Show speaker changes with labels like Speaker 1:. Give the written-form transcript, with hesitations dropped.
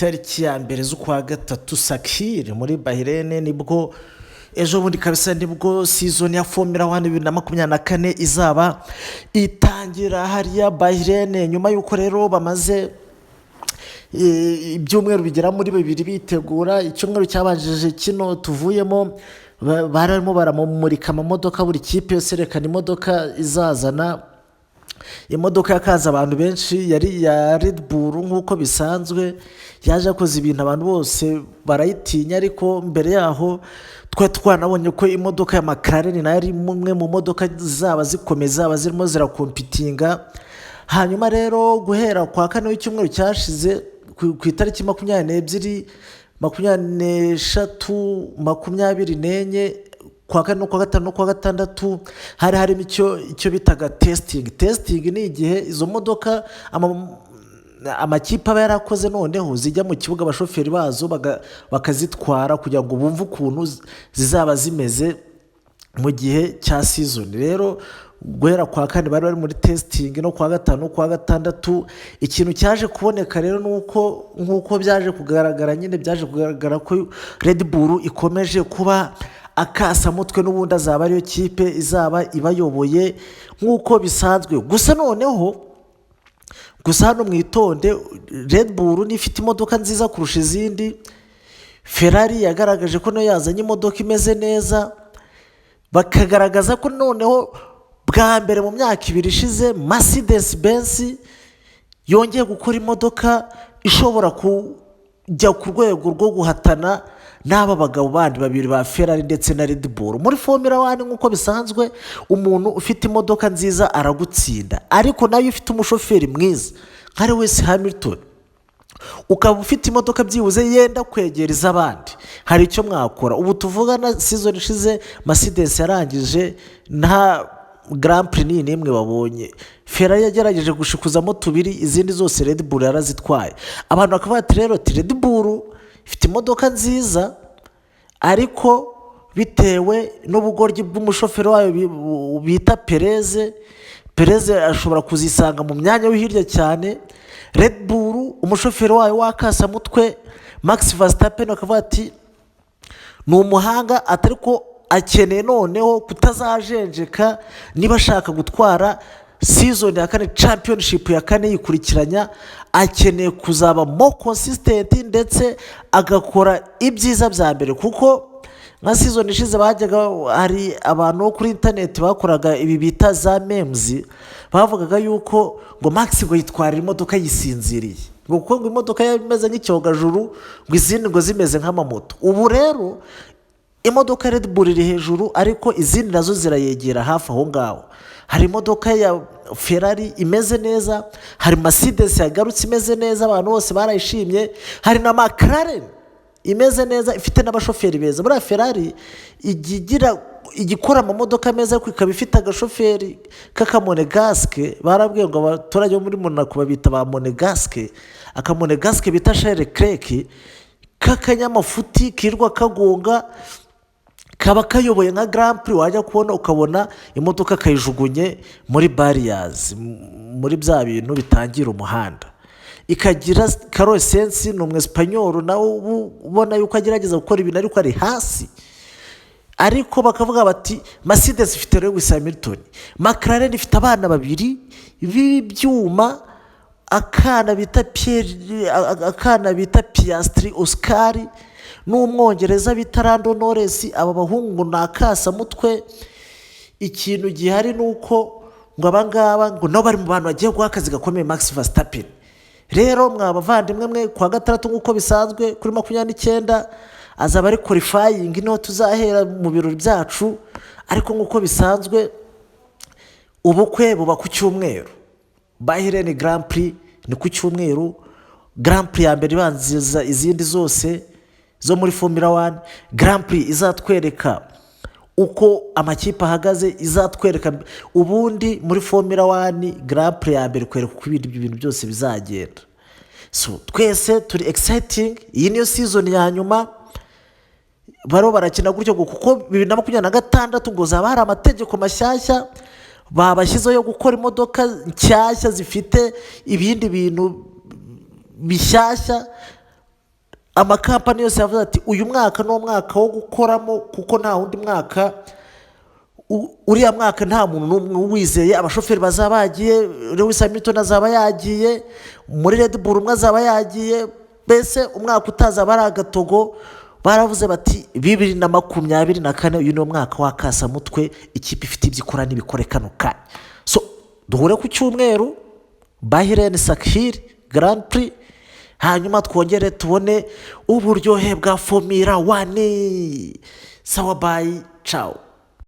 Speaker 1: itariki ya mbere z'ukwa gatatu Sakir muri Bahrain nibwo ejo bundi kabisa nibwo season ya Formula 1 2024 izaba itangira hariya Bahrain nyuma yuko rero bamaze ibyumweru bigera muri bibiri bitegura icyumweru cyabanjije kino tuvuyemo barimo baramumurika amamodoka buri kipe yose rekana imodoka izazana imodoka yakaza abantu benshi yari ya Red Bull nk'uko bisanzwe yaje akoze ibintu abantu bose barayitinya ariko mbere yaho twanabonye ko imodoka ya McLaren nayo ari mumwe mu modoka zaba zikomeza bazirimo zirakompitinga hanyuma rero guhera kwa kane w'icyumweru cyashize ku itariki 22 24 kwa kane no kwa gatanu no kwa gatandatu harimo icyo bitaga testing ni igihe izo modoka amakipe aba yarakoze noneho zijya mu kibuga abashoferi bazo bakazitwara kugira ngo bumve ukuntu zizaba zimeze mu gihe cya season rero guhera kwa kane bari muri testing no kwa gatanu no kwa gatandatu ikintu cyaje kuboneka rero nuko byaje kugaragara ko Red Bull ikomeje kuba akasa mutwe n'ubundi azaba ariyo kipe izaba ibayoboye nk'uko bisanzwe gusa hano mwitonde Red Bull nifite imodoka nziza kurusha izindi Ferrari yagaragaje ko no yazanye imodoka imeze neza bakagaragaza ko noneho bwa mbere mu myaka 2 ishize Mercedes Benz yongeye gukora imodoka ishobora kujya ku rwego rwo guhatana n'aba bagabo bandi babiri ba Ferrari ndetse na Red Bull muri Formula 1 nk'uko bisanzwe umuntu ufite imodoka nziza aragutsinda ariko nayo ufite umushoferi mwiza nka Lewis Hamilton ukaba ufite imodoka byibuze yenda kwegereza abandi hari icyo mwakora ubu tuvugana season ishize Mercedes yarangije nta Grand Prix n'imwe babonye Ferrari yagerageje gushikuzamo tubiri izindi zose Red Bull yarazitwaye abantu bakavuga ati rero Red Bull ifite imodoka nziza ariko bitewe n'ubugoryi bw'umushoferi wayo bita Perez ashobora kuzisanga mu myanya yo hirya cyane Red Bull umushoferi wayo wakasa mutwe Max Verstappen akavuga ati ni umuhanga atariko akeneye noneho kutazajenjeka niba ashaka gutwara season ya kane championship ya kane yikurikiranya akeneye kuzaba more consistent ndetse agakora ibyiza bya mbere kuko nka season ishize bajyaga hari abantu kuri internet bakoraga ibi bita za memes bavugaga yuko ngo Max ngo yitwara imodoka yisinziriye ngo imodoka yameze nk'icyogajuru ngo izindi ngo zimeze nk'amamoto ubu rero imodoka Red Bull iri hejuru ariko izindi nazo zirayegera hafi aho ngaho hari imodoka ya Ferrari imeze neza hari Mercedes yagarutse imeze neza abantu bose barayishimye hari na McLaren imeze neza ifite n'abashoferi beza muri Ferrari igikora amamodoka meza ariko ikaba ifite agashoferi k'akamonegasque barabwiye ngo abaturage bo muri Monaco babita ba monegasque akamonegasque bita Charles Leclerc k'akanyamafuti kirwa kagonga kaba kayoboye nka Grand Prix wajya kubona ukabona imodoka kayijugunye muri barriers muri bya bintu bitangira umuhanda ikagira Carlos Sainz ni umwespanyol nawe ubona yuko agerageza gukora ibintu ariko ari hasi ariko bakavuga bati Mercedes ifite Lewis Hamilton McLaren ifite abana babiri b'ibyuma akana bita Piastri Oscar n'umwongereza bita Lando Norris aba bahungu nakasa mutwe ikintu gihari nuko ngo abangaba ngo no bari mu bantu bagiye guha akazi gakomeye Max Verstappen rero mwabavandimwe mwe kwa gatandatu nk'uko bisanzwe kuri 29 azaba ari qualifying niho tuzahera mu birori byacu ariko nk'uko bisanzwe ubukwe buba ku cyumweru Bahrain Grand Prix ni ku cyumweru Grand Prix ya mbere ibanziza izindi zose zo muri Formula 1 Grand Prix izatwereka uko amakipe ahagaze izatwereka ubundi muri Formula 1 Grand Prix ya mbere kwereka uko ibintu byose bizagenda so twese turi exciting iyi niyo season ya nyuma barakina gutyo kuko 2026 ngo zaba hari amategeko mashyashya babashyizeho yo gukora imodoka nshyashya zifite ibindi bintu bishyashya amakampani yose yavuze ati uyu mwaka ni umwaka wo gukoramo kuko nta wundi mwaka uriya mwaka nta muntu n'umwe uwizeye. Abashoferi bazaba bagiye, Lewis Hamilton azaba yagiye, muri Red Bull umwe azaba yagiye, mbese umwaka utazaba ari agatogo. Baravuze bati 2024 uyu ni umwaka w'akasamutwe, ikipe ifite ibyo ikora n'ibikore kano kanya. So duhure ku cyumweru Bahrain Sakhir Grand Prix, hanyuma twongere tubone uburyohe bwa Formula 1. Sawa, bye, ciao.